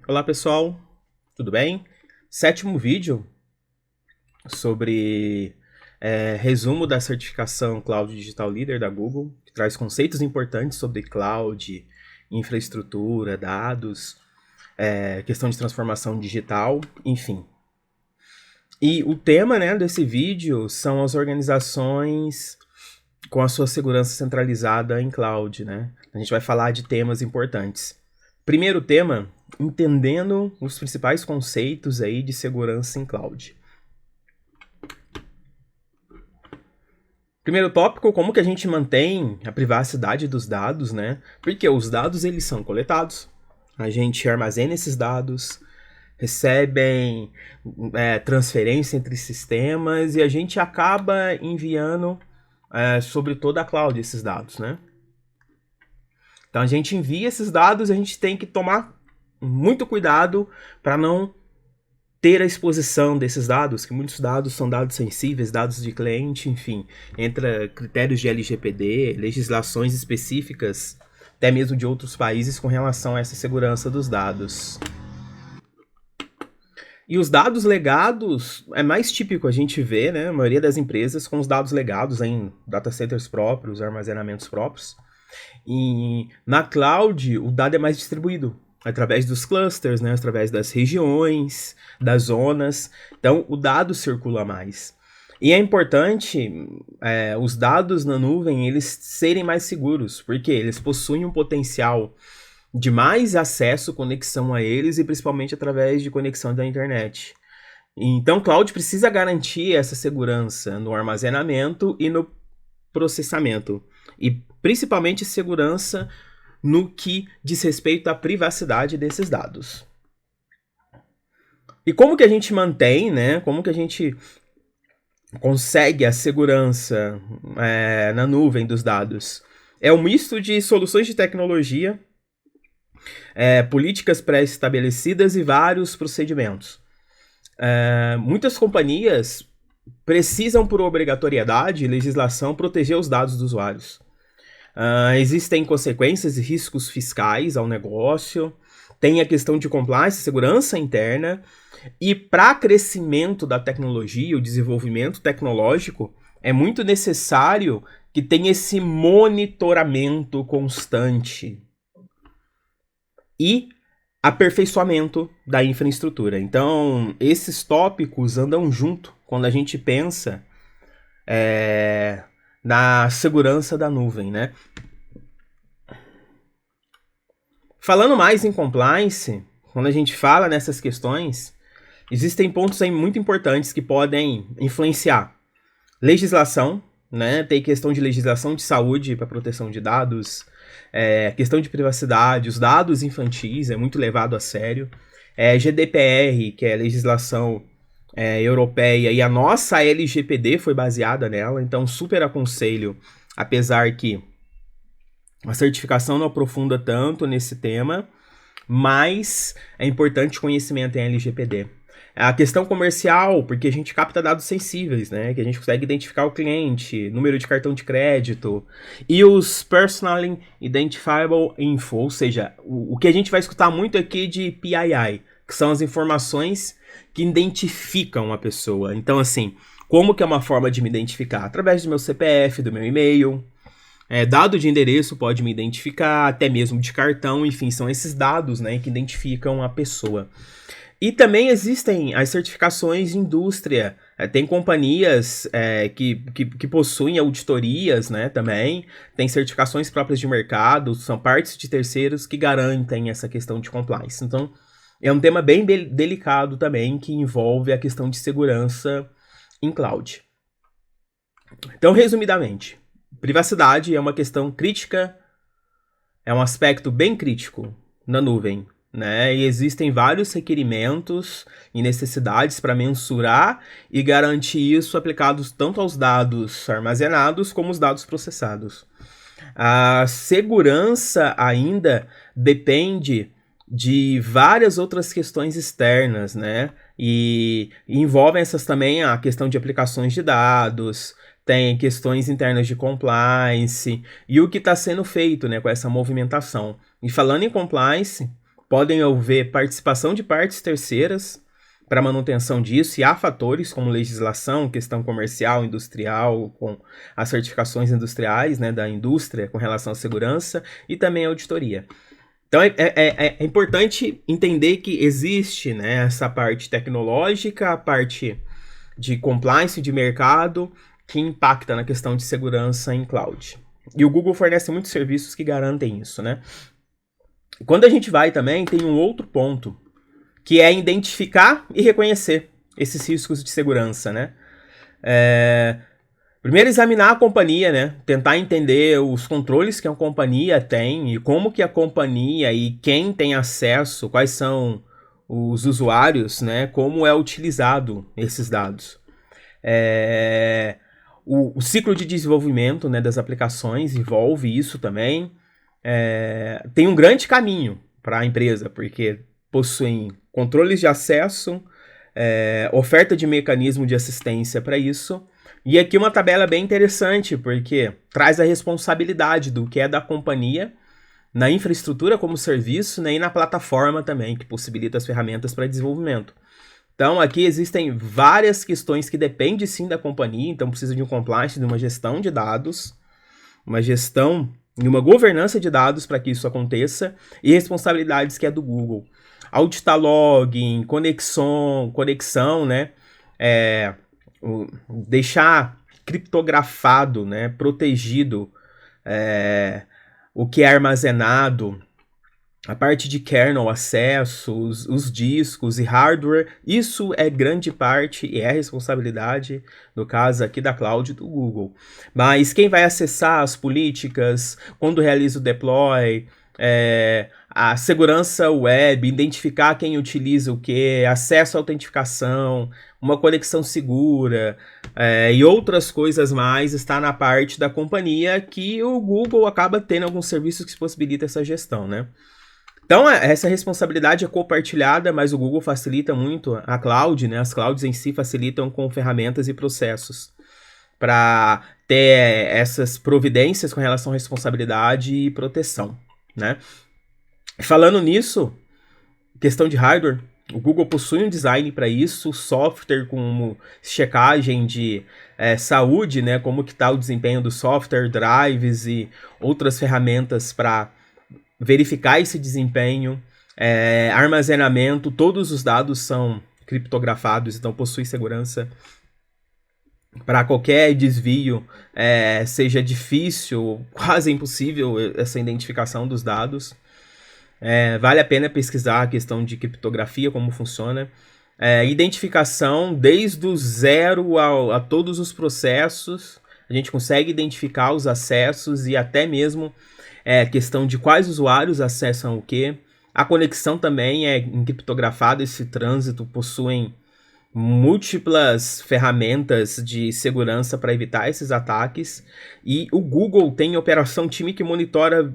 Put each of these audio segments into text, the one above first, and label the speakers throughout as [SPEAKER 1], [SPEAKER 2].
[SPEAKER 1] Olá pessoal, tudo bem? Sétimo vídeo sobre resumo da certificação Cloud Digital Leader da Google, que traz conceitos importantes sobre cloud, infraestrutura, dados, questão de transformação digital, enfim. E o tema, desse vídeo são as organizações com a sua segurança centralizada em cloud, né? A gente vai falar de temas importantes. Primeiro tema, entendendo os principais conceitos aí de segurança em cloud. Primeiro tópico, como que a gente mantém a privacidade dos dados, né? Porque os dados, eles são coletados, a gente armazena esses dados, recebem transferência entre sistemas e a gente acaba enviando sobre toda a cloud esses dados, né? Então a gente envia esses dados e a gente tem que tomar muito cuidado para não ter a exposição desses dados, que muitos dados são dados sensíveis, dados de cliente, enfim, entra critérios de LGPD, legislações específicas, até mesmo de outros países com relação a essa segurança dos dados. E os dados legados, é mais típico a gente ver, né, a maioria das empresas com os dados legados em data centers próprios, armazenamentos próprios. E na cloud, o dado é mais distribuído, através dos clusters, né, através das regiões, das zonas. Então, o dado circula mais. E é importante os dados na nuvem eles serem mais seguros, porque eles possuem um potencial de mais acesso, conexão a eles, e principalmente através de conexão da internet. Então, cloud precisa garantir essa segurança no armazenamento e no processamento. E principalmente segurança no que diz respeito à privacidade desses dados. E como que a gente mantém, né? Como que a gente consegue a segurança na nuvem dos dados? É um misto de soluções de tecnologia, políticas pré-estabelecidas e vários procedimentos. Muitas companhias precisam, por obrigatoriedade e legislação, proteger os dados dos usuários. Existem consequências e riscos fiscais ao negócio, tem a questão de compliance, segurança interna, e para crescimento da tecnologia, o desenvolvimento tecnológico, é muito necessário que tenha esse monitoramento constante e aperfeiçoamento da infraestrutura. Então, esses tópicos andam junto quando a gente pensa na segurança da nuvem, né? Falando mais em compliance, quando a gente fala nessas questões, existem pontos aí muito importantes que podem influenciar. Legislação, né? Tem questão de legislação de saúde para proteção de dados, questão de privacidade, os dados infantis é muito levado a sério. GDPR, que é a legislação europeia, e a nossa LGPD foi baseada nela, então super aconselho, apesar que a certificação não aprofunda tanto nesse tema, mas é importante conhecimento em LGPD. A questão comercial, porque a gente capta dados sensíveis, né? Que a gente consegue identificar o cliente, número de cartão de crédito, e os Personally Identifiable Info, ou seja, o que a gente vai escutar muito aqui de PII, que são as informações que identificam a pessoa. Então, assim, como que é uma forma de me identificar? Através do meu CPF, do meu e-mail, dado de endereço pode me identificar, até mesmo de cartão, enfim, são esses dados, né, que identificam a pessoa. E também existem as certificações de indústria. Tem companhias que possuem auditorias, né, também. Tem certificações próprias de mercado, são partes de terceiros que garantem essa questão de compliance. Então, é um tema bem delicado também, que envolve a questão de segurança em cloud. Então, resumidamente, privacidade é uma questão crítica, é um aspecto bem crítico na nuvem, né? E existem vários requerimentos e necessidades para mensurar e garantir isso aplicados tanto aos dados armazenados como os dados processados. A segurança ainda depende de várias outras questões externas, né? E envolvem essas também a questão de aplicações de dados, tem questões internas de compliance e o que está sendo feito, né, com essa movimentação. E falando em compliance, Podem haver participação de partes terceiras para manutenção disso, e há fatores como legislação, questão comercial, industrial, com as certificações industriais, né, da indústria com relação à segurança, e também a auditoria. Então é importante entender que existe, né, essa parte tecnológica, a parte de compliance de mercado, que impacta na questão de segurança em cloud. E o Google fornece muitos serviços que garantem isso, né? Quando a gente vai também, tem um outro ponto, que é identificar e reconhecer esses riscos de segurança, né? Primeiro, examinar a companhia, né? Tentar entender os controles que a companhia tem e como que a companhia e quem tem acesso, quais são os usuários, né? Como é utilizado esses dados. O ciclo de desenvolvimento, né, das aplicações envolve isso também. Tem um grande caminho para a empresa, porque possuem controles de acesso, oferta de mecanismo de assistência para isso. E aqui uma tabela bem interessante, porque traz a responsabilidade do que é da companhia na infraestrutura como serviço, né, e na plataforma também, que possibilita as ferramentas para desenvolvimento. Então, aqui existem várias questões que dependem sim da companhia, então precisa de um compliance, de uma gestão de dados, uma gestão e uma governança de dados para que isso aconteça, e responsabilidades que é do Google. Auditar login, conexão, né? Deixar criptografado, né? Protegido o que é armazenado, a parte de kernel, acessos, os discos e hardware, isso é grande parte e é responsabilidade, no caso aqui da cloud do Google. Mas quem vai acessar as políticas, quando realiza o deploy, a segurança web, identificar quem utiliza o que, acesso à autentificação, uma conexão segura e outras coisas mais, está na parte da companhia que o Google acaba tendo alguns serviços que possibilitam essa gestão, né? Então, essa responsabilidade é compartilhada, mas o Google facilita muito a cloud, né? As clouds em si facilitam com ferramentas e processos para ter essas providências com relação à responsabilidade e proteção, né? Falando nisso, questão de hardware, o Google possui um design para isso, software como checagem de saúde, né? Como que está o desempenho do software, drives e outras ferramentas para verificar esse desempenho, armazenamento, todos os dados são criptografados, então possui segurança para qualquer desvio, seja difícil, quase impossível essa identificação dos dados. Vale a pena pesquisar a questão de criptografia, como funciona. Identificação desde o zero a todos os processos, a gente consegue identificar os acessos e até mesmo questão de quais usuários acessam o que. A conexão também é encriptografada, esse trânsito possuem múltiplas ferramentas de segurança para evitar esses ataques. E o Google tem operação time que monitora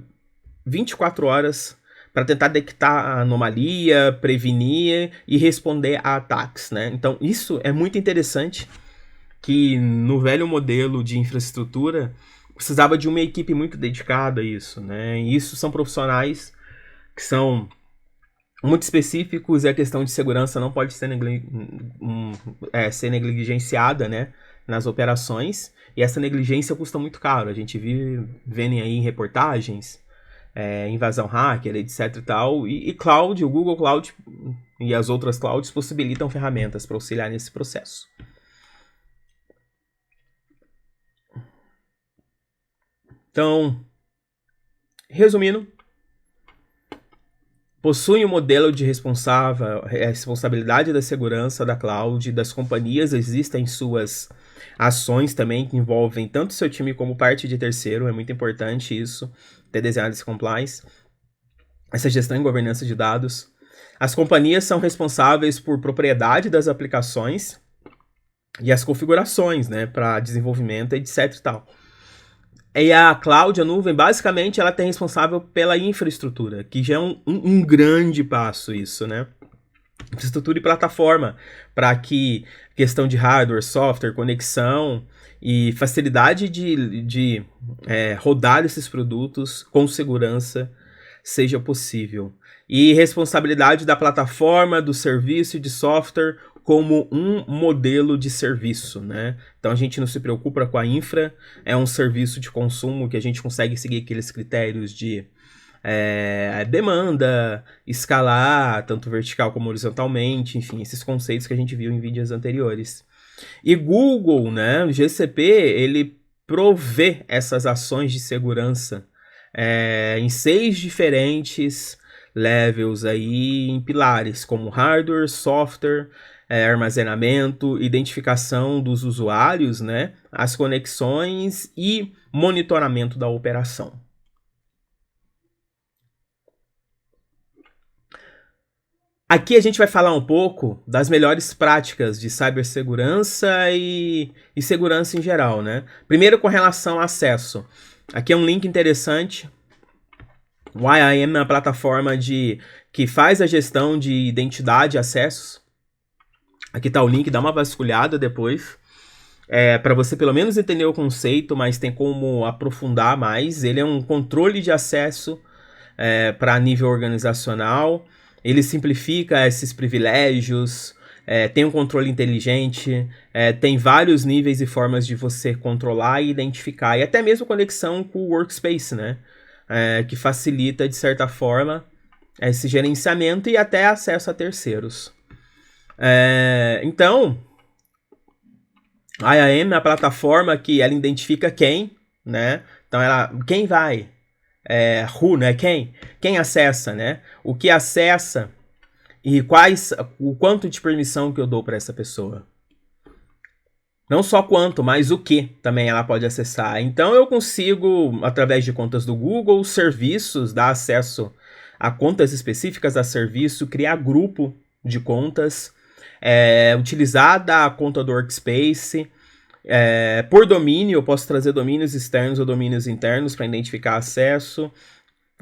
[SPEAKER 1] 24 horas para tentar detectar a anomalia, prevenir e responder a ataques, né? Então isso é muito interessante, que no velho modelo de infraestrutura precisava de uma equipe muito dedicada a isso, né? E isso são profissionais que são muito específicos e a questão de segurança não pode ser, ser negligenciada, né, nas operações. E essa negligência custa muito caro. A gente vive vendo aí em reportagens, invasão hacker, etc e tal. E cloud, o Google Cloud e as outras clouds possibilitam ferramentas para auxiliar nesse processo. Então, resumindo, possui um modelo de responsabilidade da segurança da cloud, das companhias, existem suas ações também que envolvem tanto seu time como parte de terceiro, é muito importante isso, ter desenhado esse compliance, essa gestão e governança de dados. As companhias são responsáveis por propriedade das aplicações e as configurações, né, para desenvolvimento, etc e tal. E a cloud, a nuvem, basicamente, ela tem responsável pela infraestrutura, que já é um grande passo isso, né? Infraestrutura e plataforma, para que questão de hardware, software, conexão e facilidade de rodar esses produtos com segurança seja possível. e responsabilidade da plataforma, do serviço e de software como um modelo de serviço, né? Então a gente não se preocupa com a infra, é um serviço de consumo que a gente consegue seguir aqueles critérios de demanda, escalar, tanto vertical como horizontalmente, enfim, esses conceitos que a gente viu em vídeos anteriores. E Google, né, o GCP, ele provê essas ações de segurança em 6 diferentes levels aí, em pilares, como hardware, software, armazenamento, identificação dos usuários, né, as conexões e monitoramento da operação. Aqui a gente vai falar um pouco das melhores práticas de cibersegurança e segurança em geral, né? Primeiro com relação ao acesso. Aqui é um link interessante. O IAM é uma plataforma que faz a gestão de identidade e acessos. Aqui está o link, dá uma vasculhada depois. Para você pelo menos entender o conceito, mas tem como aprofundar mais. Ele é um controle de acesso para nível organizacional. Ele simplifica esses privilégios, tem um controle inteligente, tem vários níveis e formas de você controlar e identificar, e até mesmo conexão com o Workspace, né? Que facilita, de certa forma, esse gerenciamento e até acesso a terceiros. Então, a IAM é a plataforma que ela identifica quem, né? Então, quem vai... who, né? Quem acessa, né? O que acessa e o quanto de permissão que eu dou para essa pessoa. Não só quanto, mas o que também ela pode acessar. Então eu consigo, através de contas do Google, serviços, dar acesso a contas específicas a serviço, criar grupo de contas, utilizar da conta do Workspace. Por domínio, eu posso trazer domínios externos ou domínios internos para identificar acesso,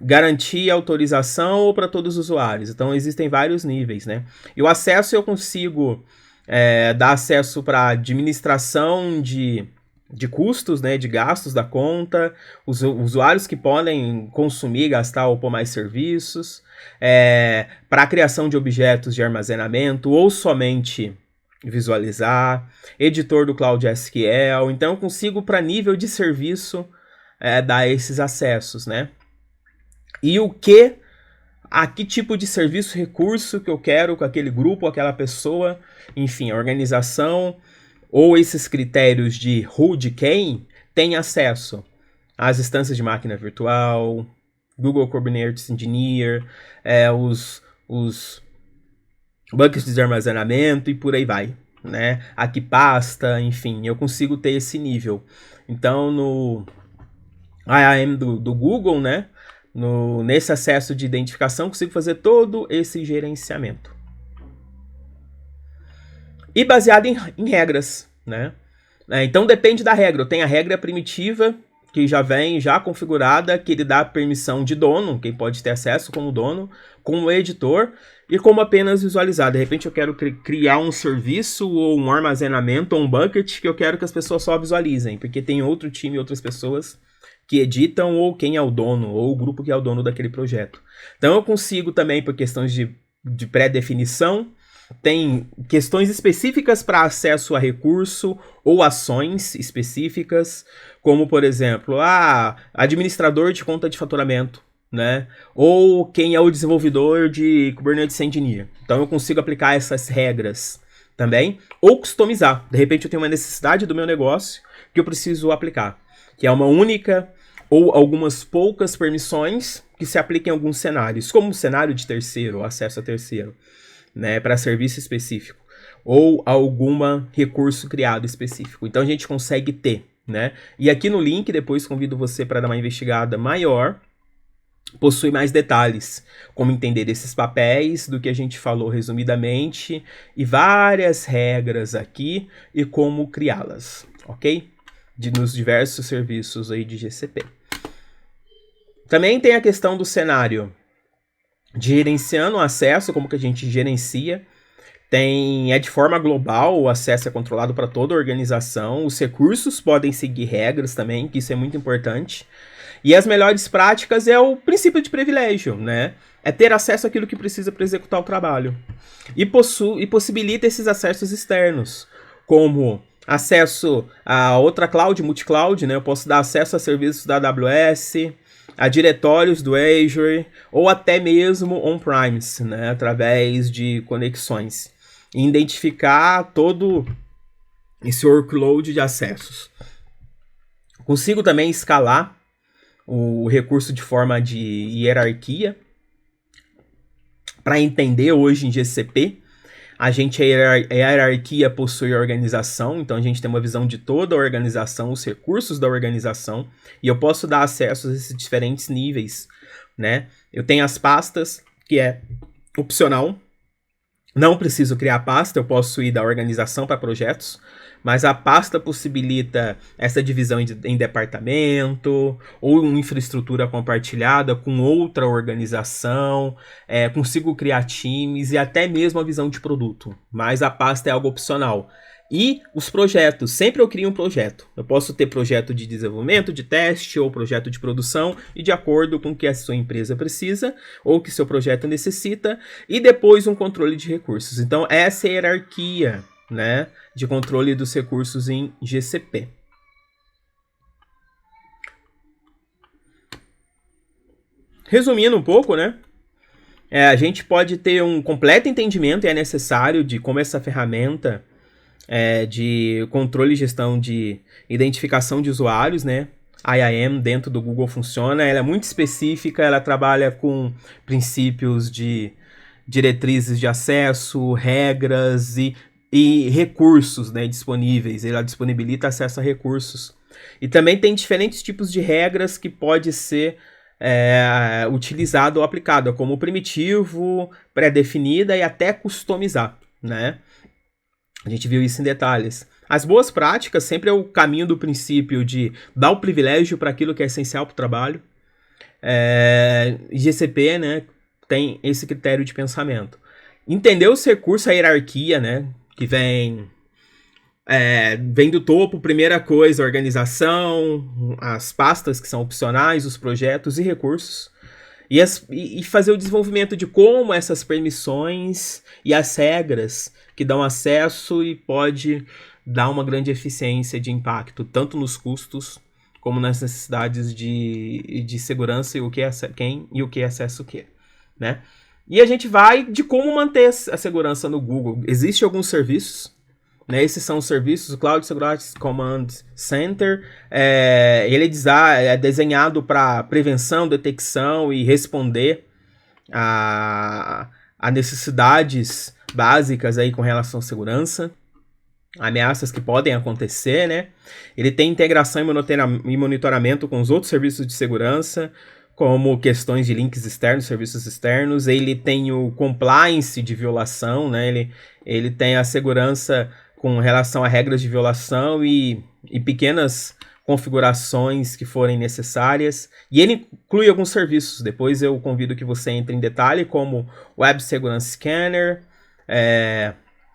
[SPEAKER 1] garantir autorização ou para todos os usuários. Então existem vários níveis, né? E o acesso eu consigo dar acesso para administração de custos, né, de gastos da conta, os usuários que podem consumir, gastar ou pôr mais serviços, para a criação de objetos de armazenamento ou somente visualizar, editor do Cloud SQL. Então eu consigo, para nível de serviço, dar esses acessos, né? E a que tipo de serviço, recurso que eu quero com aquele grupo, aquela pessoa, enfim, a organização, ou esses critérios de who, de quem, tem acesso às instâncias de máquina virtual, Google Kubernetes Engineer, os buckets de armazenamento e por aí vai, né? A que pasta, enfim, eu consigo ter esse nível. Então, no IAM do Google, né? Nesse acesso de identificação, consigo fazer todo esse gerenciamento. E baseado em regras, né? Então depende da regra. Eu tenho a regra primitiva, que já vem já configurada, que ele dá permissão de dono, quem pode ter acesso como dono, como editor e como apenas visualizar. De repente eu quero criar um serviço ou um armazenamento ou um bucket que eu quero que as pessoas só visualizem, porque tem outro time, outras pessoas que editam, ou quem é o dono, ou o grupo que é o dono daquele projeto. Então eu consigo também, por questões de pré-definição, tem questões específicas para acesso a recurso ou ações específicas, como, por exemplo, administrador de conta de faturamento, né? Ou quem é o desenvolvedor de Kubernetes Engineer. Então eu consigo aplicar essas regras também, ou customizar. De repente eu tenho uma necessidade do meu negócio que eu preciso aplicar, que é uma única ou algumas poucas permissões que se aplicam em alguns cenários, como o cenário de terceiro, acesso a terceiro, né, para serviço específico, ou algum recurso criado específico. Então a gente consegue ter, né? E aqui no link, depois convido você para dar uma investigada maior, possui mais detalhes, como entender esses papéis do que a gente falou resumidamente, e várias regras aqui, e como criá-las, ok? Nos diversos serviços aí de GCP. Também tem a questão do cenário de gerenciando o acesso, como que a gente gerencia. De forma global, o acesso é controlado para toda a organização. Os recursos podem seguir regras também, que isso é muito importante. E as melhores práticas é o princípio de privilégio, né? É ter acesso àquilo que precisa para executar o trabalho. E possibilita esses acessos externos, como acesso a outra cloud, multi-cloud, né? Eu posso dar acesso a serviços da AWS, a diretórios do Azure, ou até mesmo on-premise, né? Através de conexões. E identificar todo esse workload de acessos. Consigo também escalar o recurso de forma de hierarquia. Para entender hoje em GCP, a hierarquia possui organização, então a gente tem uma visão de toda a organização, os recursos da organização, e eu posso dar acesso a esses diferentes níveis, né? Eu tenho as pastas, que é opcional, não preciso criar pasta, eu posso ir da organização para projetos, mas a pasta possibilita essa divisão em departamento ou em infraestrutura compartilhada com outra organização, consigo criar times e até mesmo a visão de produto, mas a pasta é algo opcional. E os projetos, sempre eu crio um projeto. Eu posso ter projeto de desenvolvimento, de teste ou projeto de produção e de acordo com o que a sua empresa precisa ou que seu projeto necessita e depois um controle de recursos. Então essa é a hierarquia, né, de controle dos recursos em GCP. Resumindo um pouco, né, a gente pode ter um completo entendimento, e é necessário, de como essa ferramenta de controle e gestão de identificação de usuários, né, IAM, dentro do Google funciona. Ela é muito específica, ela trabalha com princípios de diretrizes de acesso, regras e recursos, né, disponíveis. Ela disponibilita acesso a recursos. E também tem diferentes tipos de regras que pode ser utilizado ou aplicado, como primitivo, pré-definida e até customizar, né? A gente viu isso em detalhes. As boas práticas sempre é o caminho do princípio de dar o privilégio para aquilo que é essencial para o trabalho. GCP, né, tem esse critério de pensamento. Entender os recursos, a hierarquia, né, que vem do topo, primeira coisa, organização, as pastas que são opcionais, os projetos e recursos. E fazer o desenvolvimento de como essas permissões e as regras que dão acesso e pode dar uma grande eficiência de impacto, tanto nos custos como nas necessidades de segurança e o que quem e o que acessa o que, né? E a gente vai de como manter a segurança no Google. Existem alguns serviços, né? Esses são os serviços, o Cloud Security Command Center. Ele é desenhado para prevenção, detecção e responder a necessidades básicas aí com relação à segurança, ameaças que podem acontecer, né? Ele tem integração e monitoramento com os outros serviços de segurança, como questões de links externos, serviços externos. Ele tem o compliance de violação, né? Ele tem a segurança com relação a regras de violação e pequenas configurações que forem necessárias. E ele inclui alguns serviços. Depois eu convido que você entre em detalhe, como Web Segurança Scanner.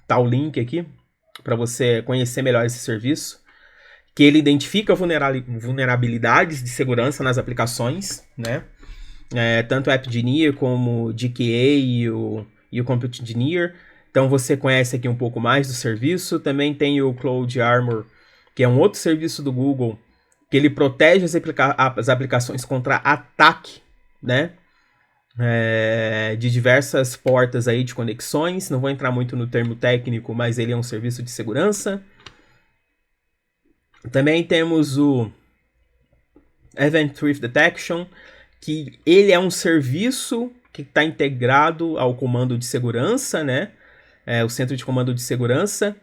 [SPEAKER 1] Tá o link aqui para você conhecer melhor esse serviço, que ele identifica vulnerabilidades de segurança nas aplicações, né? Tanto o AppEngineer como o DKA e o Compute Engineer. Então você conhece aqui um pouco mais do serviço. Também tem o Cloud Armor, que é um outro serviço do Google, que ele protege as aplicações contra ataque, né? De diversas portas aí de conexões. Não vou entrar muito no termo técnico, mas ele é um serviço de segurança. Também temos o Event Threat Detection, que ele é um serviço que está integrado ao comando de segurança, né? O centro de comando de segurança,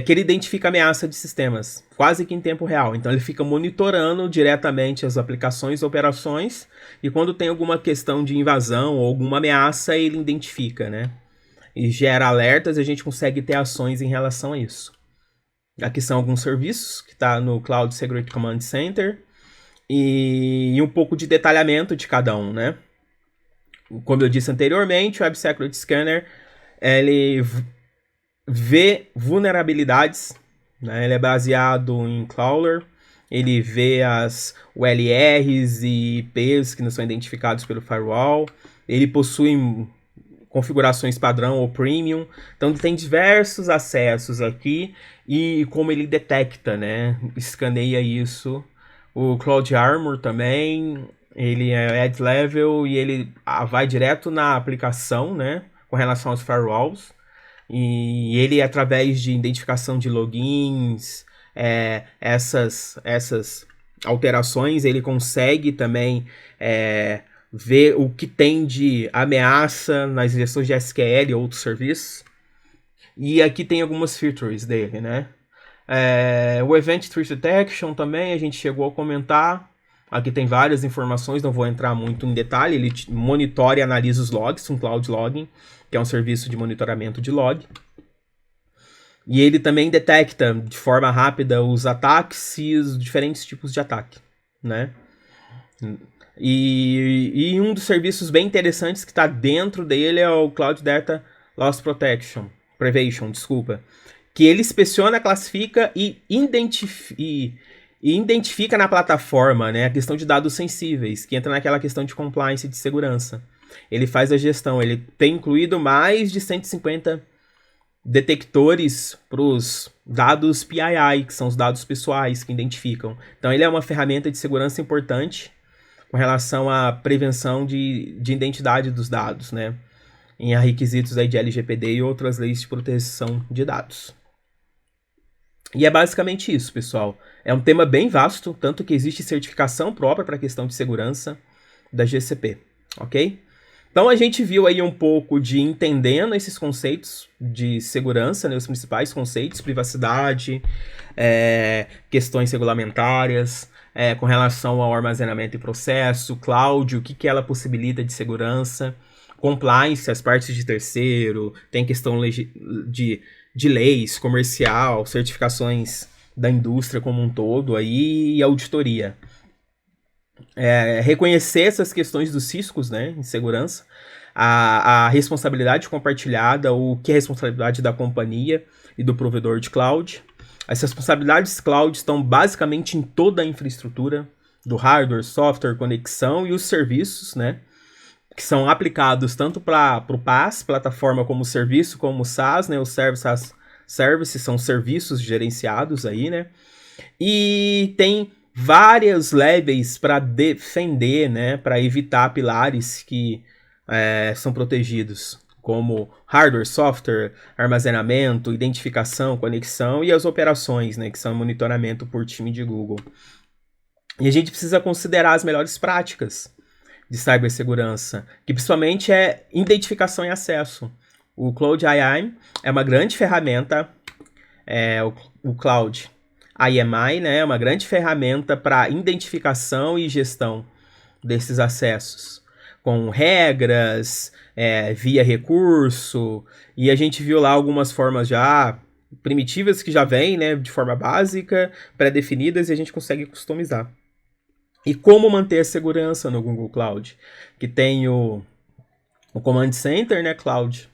[SPEAKER 1] que ele identifica ameaça de sistemas, quase que em tempo real. Então ele fica monitorando diretamente as aplicações, operações, e quando tem alguma questão de invasão ou alguma ameaça, ele identifica, né? E gera alertas e a gente consegue ter ações em relação a isso. Aqui são alguns serviços que está no Cloud Security Command Center e um pouco de detalhamento de cada um, né? Como eu disse anteriormente, o Web Security Scanner, ele vê vulnerabilidades, né? Ele é baseado em crawler, ele vê as URLs e IPs que não são identificados pelo firewall, ele possui configurações padrão ou premium, então tem diversos acessos aqui e como ele detecta, né, escaneia isso. O Cloud Armor também, ele é Ad Level e ele vai direto na aplicação, né, com relação aos firewalls, e ele através de identificação de logins, essas alterações, ele consegue também ver o que tem de ameaça nas injeções de SQL e outros serviços. E aqui tem algumas features dele, né? O Event Threat Detection também a gente chegou a comentar. Aqui tem várias informações, não vou entrar muito em detalhe. Ele monitora e analisa os logs, um Cloud Logging, que é um serviço de monitoramento de log. E ele também detecta de forma rápida os ataques e os diferentes tipos de ataque, né? E um dos serviços bem interessantes que está dentro dele é o Cloud Data Loss Prevention, que ele inspeciona, classifica e identifica na plataforma, né, a questão de dados sensíveis, que entra naquela questão de compliance e de segurança. Ele faz a gestão, ele tem incluído mais de 150 detectores para os dados PII, que são os dados pessoais que identificam. Então ele é uma ferramenta de segurança importante com relação à prevenção de identidade dos dados, né, em requisitos aí de LGPD e outras leis de proteção de dados. E é basicamente isso, pessoal. É um tema bem vasto, tanto que existe certificação própria para a questão de segurança da GCP, ok? Então a gente viu aí um pouco de entendendo esses conceitos de segurança, né, os principais conceitos, privacidade, questões regulamentárias, com relação ao armazenamento e processo, cloud, o que ela possibilita de segurança, compliance, as partes de terceiro, tem questão de leis, comercial, certificações da indústria como um todo aí, e auditoria. Reconhecer essas questões dos ciscos, né, em segurança, a responsabilidade compartilhada, o que é a responsabilidade da companhia e do provedor de cloud. As responsabilidades cloud estão basicamente em toda a infraestrutura do hardware, software, conexão e os serviços, né, que são aplicados tanto para o PaaS, plataforma como serviço, como o SaaS, né, os services são serviços gerenciados aí, né, e tem vários levels para defender, né, para evitar pilares que são protegidos, como hardware, software, armazenamento, identificação, conexão e as operações, né, que são monitoramento por time de Google. E a gente precisa considerar as melhores práticas de cibersegurança, que principalmente é identificação e acesso. O Cloud IAM é uma grande ferramenta, o Cloud IAM, né, é uma grande ferramenta para identificação e gestão desses acessos, com regras, via recurso, e a gente viu lá algumas formas já primitivas que já vêm, né, de forma básica, pré-definidas, e a gente consegue customizar. E como manter a segurança no Google Cloud? Que tem o Command Center, né, Cloud,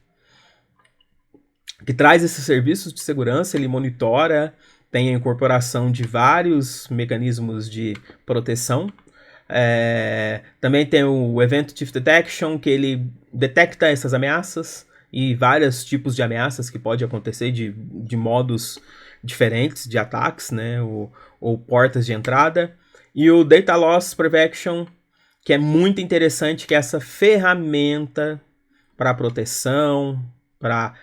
[SPEAKER 1] que traz esses serviços de segurança, ele monitora, tem a incorporação de vários mecanismos de proteção. Também tem o Event Threat Detection, que ele detecta essas ameaças e vários tipos de ameaças que pode acontecer de modos diferentes de ataques, né, ou portas de entrada. E o Data Loss Prevention, que é muito interessante, que é essa ferramenta para proteção, para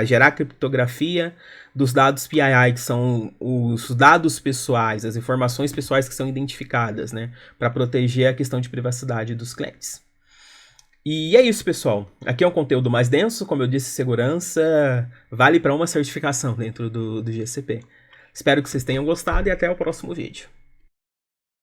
[SPEAKER 1] gerar criptografia dos dados PII, que são os dados pessoais, as informações pessoais que são identificadas, né, para proteger a questão de privacidade dos clientes. E é isso, pessoal. Aqui é um conteúdo mais denso, como eu disse, segurança vale para uma certificação dentro do GCP. Espero que vocês tenham gostado e até o próximo vídeo.